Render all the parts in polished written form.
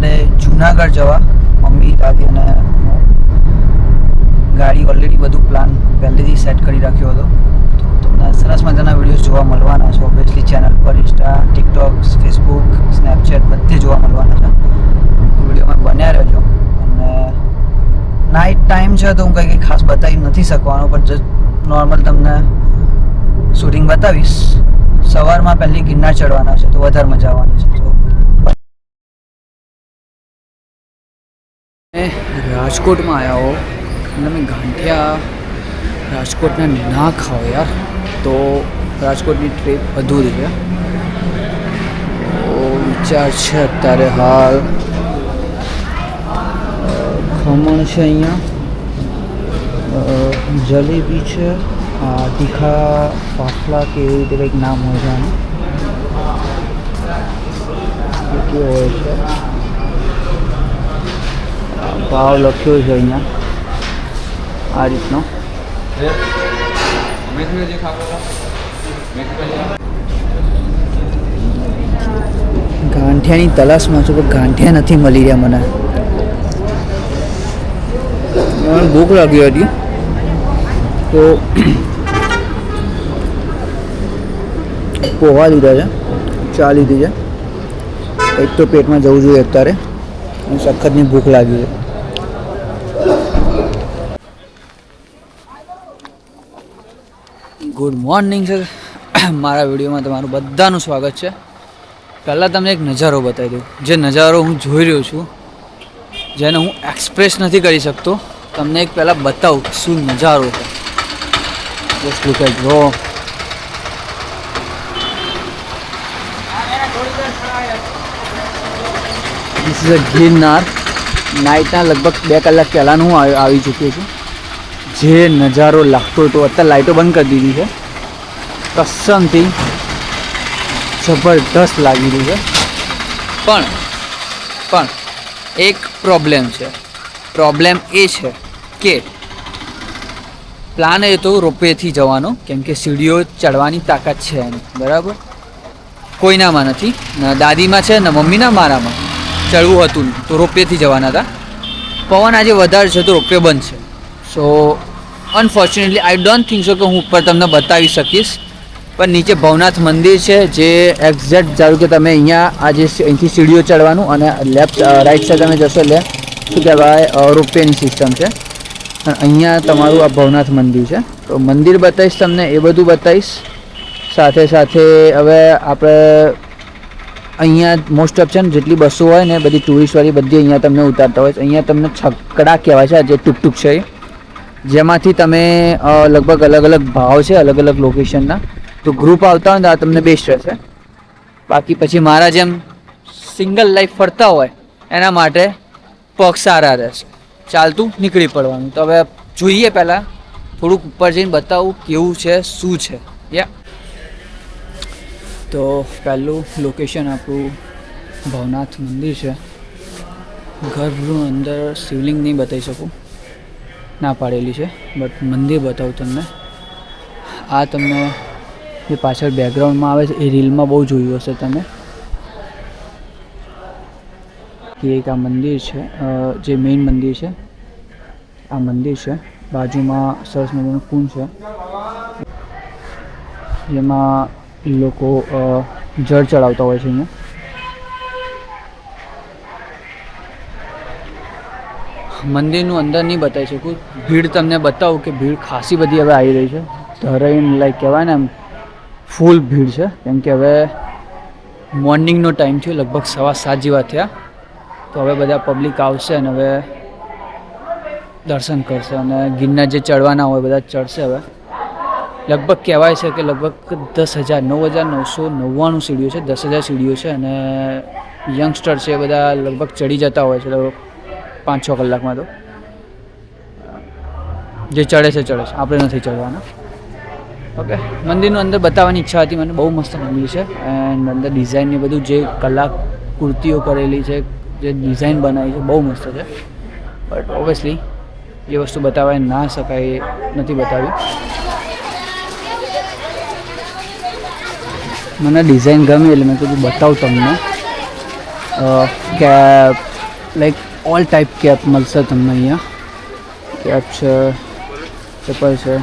અત્યારે જુનાગઢ જવા મમ્મી દાદી અને ગાડી ઓલરેડી બધું પ્લાન પહેલેથી સેટ કરી રાખ્યો હતો. તો તમને સરસ મજાના વિડીયોઝ જોવા મળવાના છે ઓબ્વિયસલી ચેનલ પર. ઇન્સ્ટા, ટિકટોક, ફેસબુક, સ્નેપચેટ બધે જોવા મળવાના છે. વિડીયોમાં બન્યા રહેજો. અને નાઇટ ટાઈમ છે તો હું કંઈ ખાસ બતાવી નથી શકવાનો, પણ જસ્ટ નોર્મલ તમને શૂટિંગ બતાવીશ. સવારમાં પહેલી ગિરનાર ચડવાના છે તો વધારે મજા આવવાની છે. તો રાજકોટમાં આવ્યા હો અને તમે ગાંઠિયા રાજકોટના ના ખાઓ યાર તો રાજકોટની ટ્રીપ અધૂરી છે. વિચાર છે અત્યારે હાલ ખમણ છે, અહીંયા જલેબી છે, તીખા ફાફડા કે એવી રીતે કંઈક નામ હોય છે આનું. કેવો હોય છે, ભાવ લખ્યો છે અહીંયા આ રીતનો. ગાંઠિયાની તલાશમાં છું પણ ગાંઠિયા નથી મળી રહ્યા મને. ભૂખ લાગી હતી તો પોહા લીધા છે, ચા લીધી છે. કંઈક તો પેટમાં જવું જોઈએ અત્યારે. સખતની ભૂખ લાગી છે. Good morning sir. મારા વિડીયોમાં તમારું બધાનું સ્વાગત છે. પહેલાં તમને એક નજારો બતાવી દઉં. જે નજારો હું જોઈ રહ્યો છું, જેને હું એક્સપ્રેસ નથી કરી શકતો, તમને એક પહેલાં બતાવું શું નજારો છે. Just look at row. This is a Girnar. નાઇટના લગભગ 2 કલાક પહેલાંનું હું આવી ચૂક્યો છું. જે નજારો લાગતો હતો, અત્યારે લાઇટો બંધ કરી દીધી છે. કસમથી જબરદસ્ત લાગી રહ્યું છે. પણ એક પ્રોબ્લેમ છે. પ્રોબ્લેમ એ છે કે પ્લાન એ તો રોપવેથી જવાનો, કેમ કે સીડીઓ ચડવાની તાકાત છે એની, બરાબર. કોઈનામાં નથી, દાદીમાં છે ને મમ્મીના, મારામાં ચડવું હતું તો રોપવેથી જવાના હતા. પવન આજે વધારે છે તો રોપવે બંધ છે. So unfortunately I don't think so કે હું ઉપર તમને બતાવી શકીશ. પણ નીચે ભવનાથ મંદિર છે, જે એક્ઝેક્ટ ધારો કે તમે અહીંયા આજે અહીંથી સીડીઓ ચડવાનું અને લેફ્ટ રાઈટ સાઈડ તમે જશો એટલે શું કહેવાય રોપવેની સિસ્ટમ છે. અહીંયા તમારું આ ભવનાથ મંદિર છે. તો મંદિર બતાવીશ તમને, એ બધું બતાવીશ. સાથે સાથે હવે આપણે અહીંયા મોસ્ટ ઓફ છે ને જેટલી બસો હોય ને બધી ટુરિસ્ટવાળી બધી અહીંયા તમને ઉતારતા હોય છે. અહીંયા તમને છકડા કહેવાય છે, જે ટુકટુક છે, જેમાંથી તમે લગભગ અલગ અલગ ભાવ છે અલગ અલગ લોકેશનના. તો ગ્રુપ આવતા હોય ને આ તમને બેસ્ટ રહેશે. બાકી પછી મારા જેમ સિંગલ લાઈફ ફરતા હોય એના માટે પગ સારા રહેશે. ચાલતું નીકળી પડવાનું. તો હવે જોઈએ, પહેલાં થોડુંક ઉપર જઈને બતાવું કેવું છે શું છે. યા તો પહેલું લોકેશન આપણું ભવનાથ મંદિર છે. ગર્ભગૃહ અંદર શિવલિંગ નહીં બતાવી શકું, ના પાડેલી છે, બટ મંદિર બતાવું તમને. આ તમને જે પાછળ બેકગ્રાઉન્ડમાં આવે છે એ રીલમાં બહુ જોયું હશે તમે. કે એક આ મંદિર છે, જે મેઇન મંદિર છે આ મંદિર છે. બાજુમાં સરસ મજાનું કુંડ છે, જેમાં લોકો જળ ચડાવતા હોય છે. અહીંયા મંદિરનું અંદર નહીં બતાવી શકું. ભીડ તમને બતાવું કે ભીડ ખાસી બધી હવે આવી રહી છે. ધરાઈને લાઈક કહેવાય ને એમ ફૂલ ભીડ છે, કેમ કે હવે મોર્નિંગનો ટાઈમ થયો, લગભગ 7:15 જેવા થયા. તો હવે બધા પબ્લિક આવશે અને હવે દર્શન કરશે અને ગિરનાર જે ચડવાના હોય બધા ચડશે. હવે લગભગ કહેવાય છે કે લગભગ 9,999 સીડીઓ છે, 10,000 સીડીઓ છે. અને યંગસ્ટર છે એ બધા લગભગ ચડી જતા હોય છે 5-6 કલાકમાં. તો જે ચડે છે આપણે નથી ચડવાના. ઓકે, મંદિરનું અંદર બતાવવાની ઈચ્છા હતી મને. બહુ મસ્ત મંદિર છે. એન્ડ અંદર ડિઝાઇનને બધું જે કલાકૃતિઓ કરેલી છે, જે ડિઝાઇન બનાવી છે બહુ મસ્ત છે. બટ ઓબ્વિયસલી એ વસ્તુ બતાવાય ના શકાય, નથી બતાવી. મને ડિઝાઇન ગમી એટલે મેં કીધું બતાવું તમને કે લાઈક ઓલ ટાઈપ કેપ મળશે તમને અહીંયા. કેપ છે, ચપ્પલ છે,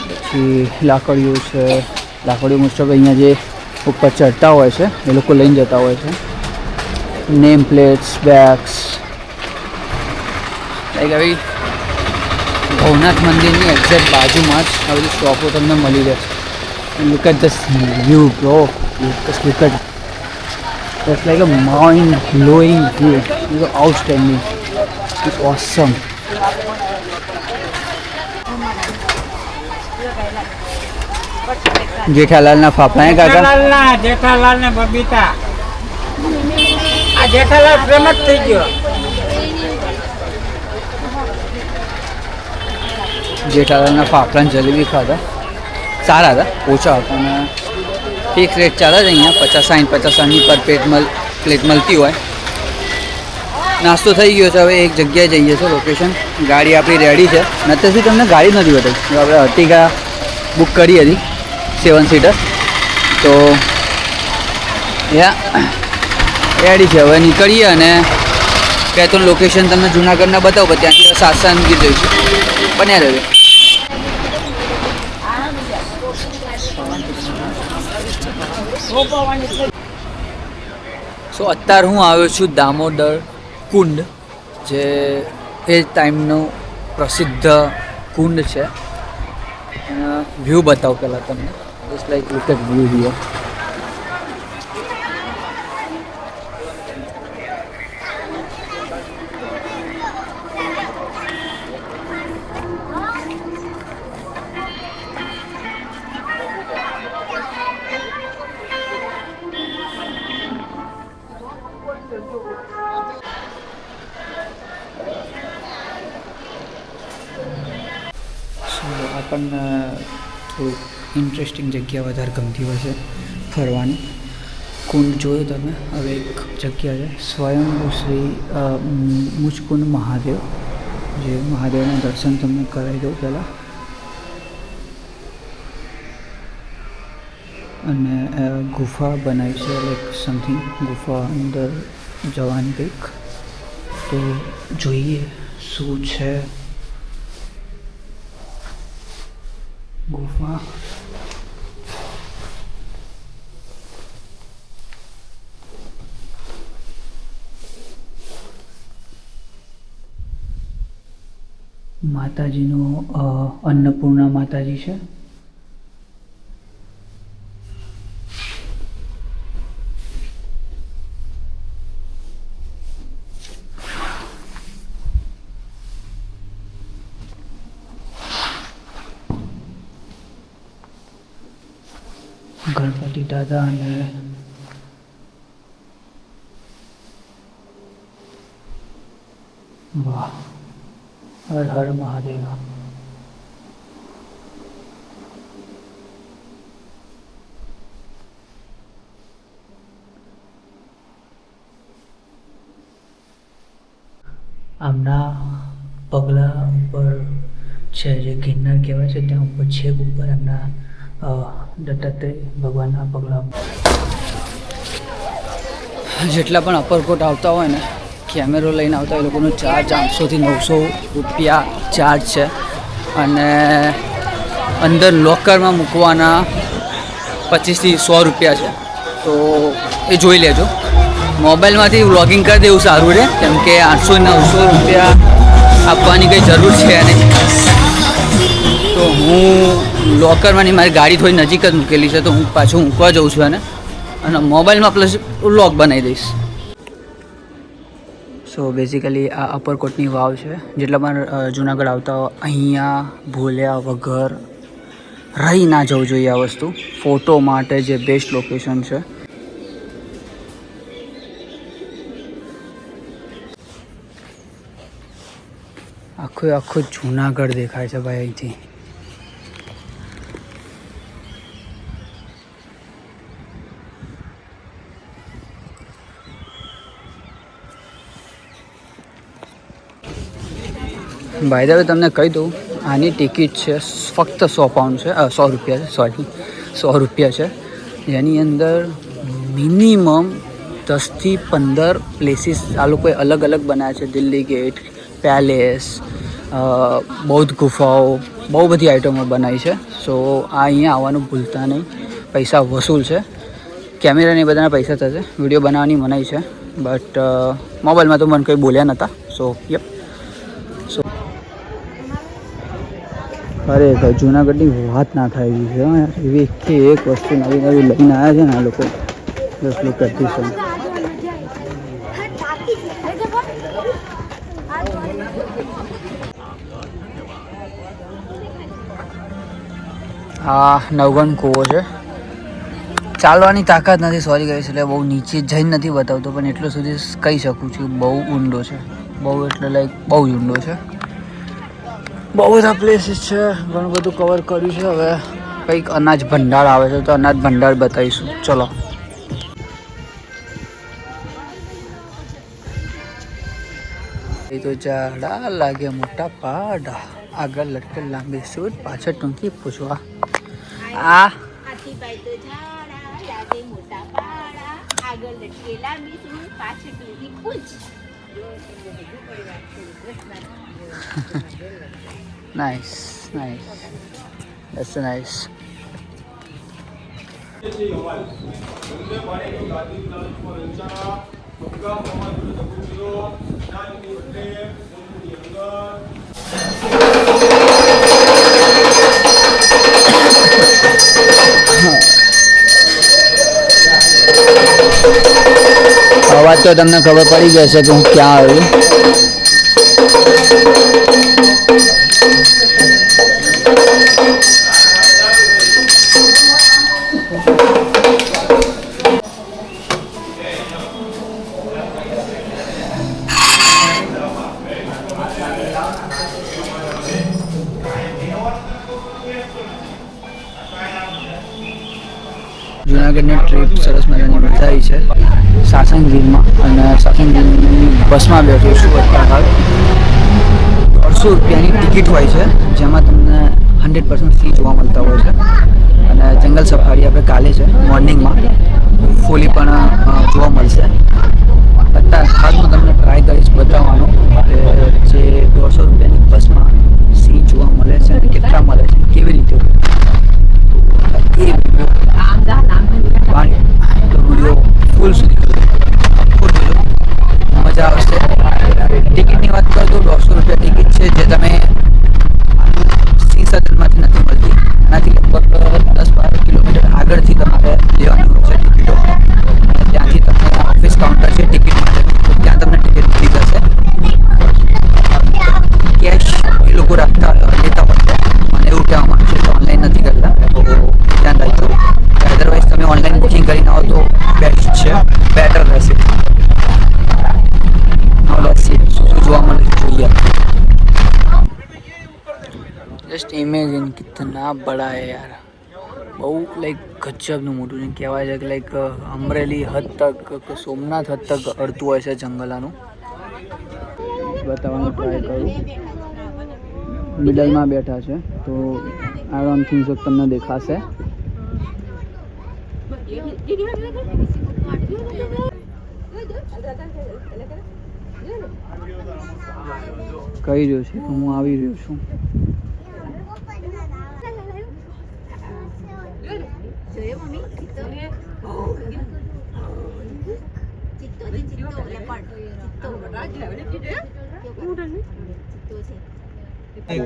પછી લાકડીઓ છે. લાકડીઓ મોસ્ટ ઓફ અહીંયા જે ઉપર ચડતા હોય છે એ લોકો લઈને જતા હોય છે. નેમ પ્લેટ્સ, બેગ્સ, લાઈક આવી ભવનાથ મંદિરની એક્ઝેક્ટ બાજુમાં જ આ બધી શોપો તમને મળી રહેશે. Look at this view bro, just look at, it's like a mind blowing view. It's outstanding. It's awesome. જેઠાલાલના ફાફડા હે કાકા? જેઠાલાલ ને બબીતા. આ જેઠાલાલ પ્રેમ જ થઈ ગયો. જેઠાલાલના ફાફડા જલેબી ખાધા, સારા હતા, ઓછા હતા અને ફિક્સ રેટ ચાલે છે અહીંયા 50-60 પર પ્લેટ મળતી હોય. નાસ્તો થઈ ગયો છે, હવે એક જગ્યાએ જઈએ છીએ લોકેશન. ગાડી આપણી રેડી છે. નતરથી તમને ગાડી નથી બતાવી. આપણે અર્ટિગા બુક કરી હતી 7 સીટર, તો રેડી છે. હવે નીકળીએ અને 2-3 લોકેશન તમને જૂનાગઢના બતાવો, ત્યાંથી સાસણગીર જઈશું. બન્યા રહેજો. સો અત્યારે હું આવ્યો છું દામોદર કુંડ, જે એ ટાઈમનું પ્રસિદ્ધ કુંડ છે. વ્યૂ બતાવું પહેલાં તમને. Just like look at view here. આપણને થોડુંક ઇન્ટરેસ્ટિંગ જગ્યા વધારે ગમતી હોય છે ફરવાની. કુંડ જોયો તમે. હવે એક જગ્યા છે સ્વયંભૂ શ્રી મુચકુંડ મહાદેવ, જે મહાદેવના દર્શન તમને કરાવી દઉં પહેલાં. અને ગુફા બનાવી છે, લાઈક સમથિંગ ગુફા અંદર જવાની કંઈક. તો જોઈએ શું છે ગુફા. માતાજીનો અન્નપૂર્ણા માતાજી છે. ગણપતિ દાદા અને વાહ, હર હર મહાદેવ. આમના પગલા ઉપર છે, જે ગિરનાર કહેવાય છે, ત્યાં ઉપર છેક ઉપર એમના દત્તાત્રેય ભગવાનના પગલા. જેટલા પણ અપરકોટ આવતા હોય ને, કેમેરો લઈને આવતા એ લોકોનો ચાર્જ 800 થી 900 રૂપિયા ચાર્જ છે. અને અંદર લોકરમાં મૂકવાના 25 થી 100 રૂપિયા છે. તો એ જોઈ લેજો. મોબાઈલમાંથી વ્લોગિંગ કરી દેવું સારું રહે, કેમ કે 800-900 રૂપિયા આપવાની કંઈ જરૂર છે નહીં. તો હું લોકરમાં નહીં, મારી ગાડી થોડી નજીક જ મૂકેલી છે, તો હું પાછું મૂકવા જાઉં છું અને મોબાઈલમાં પ્લસ વ્લોગ બનાવી દઈશ. સો બેઝિકલી આ અપરકોટની વાવ છે. જેટલા પણ જુનાગઢ આવતા હોય અહીંયા ભૂલ્યા વગર રહી ના જવું જોઈએ. આ વસ્તુ ફોટો માટે જે બેસ્ટ લોકેશન છે. આખું જુનાગઢ દેખાય છે ભાઈ અહીંથી. ભાઈ હવે તમને કહી દઉં, આની ટિકિટ છે ફક્ત 100 પાઉન્ડ છે, 100 રૂપિયા છે, સોરી 100 રૂપિયા છે. જેની અંદર મિનિમમ 10થી 15 પ્લેસીસ આ લોકોએ અલગ અલગ બનાવ્યા છે. દિલ્હી ગેટ, પેલેસ, બૌદ્ધ ગુફાઓ, બહુ બધી આઇટમો બનાવી છે. સો આ અહીંયા આવવાનું ભૂલતા નહીં. પૈસા વસૂલ છે. કેમેરાની બધાના પૈસા થશે. વિડીયો બનાવવાની મનાઈ છે. બટ મોબાઈલમાં તો મને કંઈ બોલ્યા નહોતા. સો યપ. સો ખરેખર જૂનાગઢની વાત ના થાય એવી છે યાર. એવી કે એક વસ્તુ નવી નવી લઈને આવ્યા છે ને આ લોકો. દસ લોકો કરતી છે. આ નવગણ કૂવો છે. ચાલવાની તાકાત નથી, સોરી ગઈ એટલે બહુ નીચે જઈને નથી બતાવતો, પણ એટલું સુધી કહી શકું છું બહુ ઊંડો છે. બહુ એટલે લાઈક બહુ જ ઊંડો છે. બહુ બધા પ્લેસીસ છે, ઘણું બધું કવર કર્યું છે. હવે કંઈક અનાજ ભંડાર આવે છે તો અનાજ ભંડાર બતાવીશું. ચલો. એ તો ઝાડા લાગે મોટા પાડા, આગળ લટકે લાંબી સૂટ, પાછળ ટૂંકી પૂછવા. આ નાઇસ નાઇસ, that's nice. અવાજ તો તમને ખબર પડી જશે કે હું ક્યાં આવ્યું. જૂનાગઢની ટ્રીપ સરસ મજાની બતાવી છે સાસણગીરમાં, અને સાસણગીરની બસમાં બેઠું છું અત્યારે. 150 રૂપિયાની ટિકિટ હોય છે, જેમાં તમને 100% ફ્રી જોવા મળતા હોય છે. અને જંગલ સફારી આપણે કાલે છે મોર્નિંગમાં ફૂલી પણ જોવા મળશે. અત્યારે ખાસ હું તમને ટ્રાય કરીશ બતાવવાનો કે જે 150 રૂપિયાની બસમાં સિંહ જોવા મળે છે અને કેટલા મળે છે, કેવી રીતે એ વિડીયો ફૂલ સુધી મજા આવશે. ટિકિટની વાત કરો તો 150 રૂપિયા ટિકિટ છે, જે તમે સિંહ સદનમાંથી નથી મળતી. એનાથી લગભગ 10-12 કિલોમીટર આગળથી તમારે લેવાની હોય છે ટિકિટો. અને ત્યાંથી તમને ઓફિસ કાઉન્ટર છે ટિકિટ માટે, તો ત્યાં તમને ટિકિટ મળી જશે. કેશ એ લોકો લેતા હોય છે, મને એવું કહેવામાં આવે છે કે ઓનલાઈન નથી કરતા, તો ધ્યાન રાખજો. અદરવાઇઝ તમે ઓનલાઈન બુકિંગ કરીને આવો તો બેસ્ટ છે, બેટર રહેશે. શું જોવા મળે જોઈએ. જસ્ટ ઇમેજિન કિतना बड़ा है यार. બહુ લાઈક ગજબનું મોટું છે. કહેવાય છે કે લાઈક અમરેલી હદ તક, સોમનાથ હદ તક અડતું હોય છે જંગલાનું. બતાવવાનું ટ્રાય કરું. મિડલમાં બેઠા છે તો આઈ ડોન્ટ થિંક સો તમને દેખાશે. કહી રહ્યો છે હું આવી રહ્યો છું.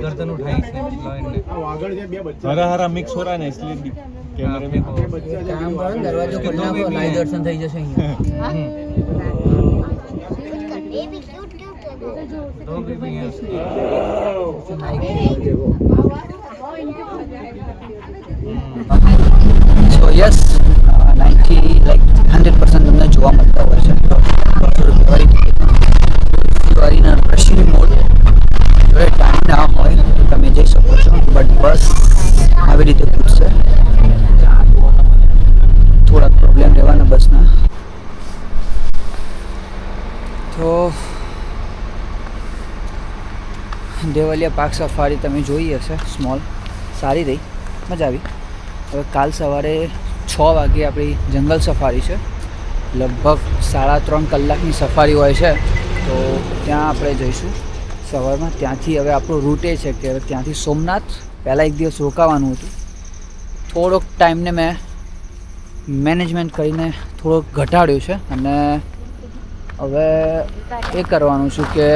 गर्दन उठाई इसने हरा हरा मिक्स हो रहा है ना, इसलिए कैमरे में दरवाजा खोलना को लाइव दर्शन થઈ જશે અહીંયા. दो बेबी हैं. સો યસ 100% તમને જોવા મળતા હોય છે. દિવાળીના રશિંગ મોડ જોડે ટાઈમ ના હોય તો તમે જઈ શકો છો, બટ બસ આવી રીતે પૂછશે. થોડાક પ્રોબ્લેમ રહેવાના બસના. તો દેવલિયા પાર્ક સફારી તમે જોઈ હશે, સ્મોલ, સારી રહી, મજા આવી. હવે કાલ સવારે 6 વાગે આપણી જંગલ સફારી છે, લગભગ 3.5 કલાકની સફારી હોય છે. તો ત્યાં આપણે જઈશું સવારમાં. ત્યાંથી હવે આપણો રૂટ એ છે કે ત્યાંથી સોમનાથ પહેલાં એક દિવસ રોકાવાનું હતું. થોડોક ટાઈમને મેં મેનેજમેન્ટ કરીને થોડોક ઘટાડ્યો છે અને હવે એ કરવાનું છું કે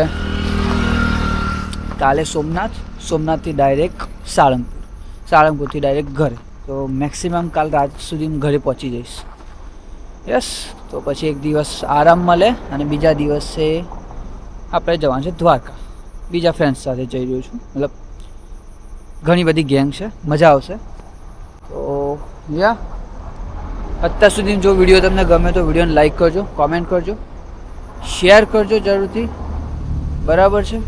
કાલે સોમનાથથી ડાયરેક્ટ સાળંગપુરથી ડાયરેક્ટ ઘરે. તો મેક્સિમમ કાલ રાત સુધી હું ઘરે પહોંચી જઈશ. યસ. તો પછી એક દિવસ આરામ મળે અને બીજા દિવસે આપણે જવાનું છે દ્વારકા. બીજા ફ્રેન્ડ્સ સાથે જઈ રહ્યો છું. મતલબ ઘણી બધી ગેંગ છે, મજા આવશે. તો યા અત્યાર સુધી જો વિડીયો તમને ગમે તો વિડીયોને લાઈક કરજો, કોમેન્ટ કરજો, શેર કરજો જરૂરથી. બરાબર છે.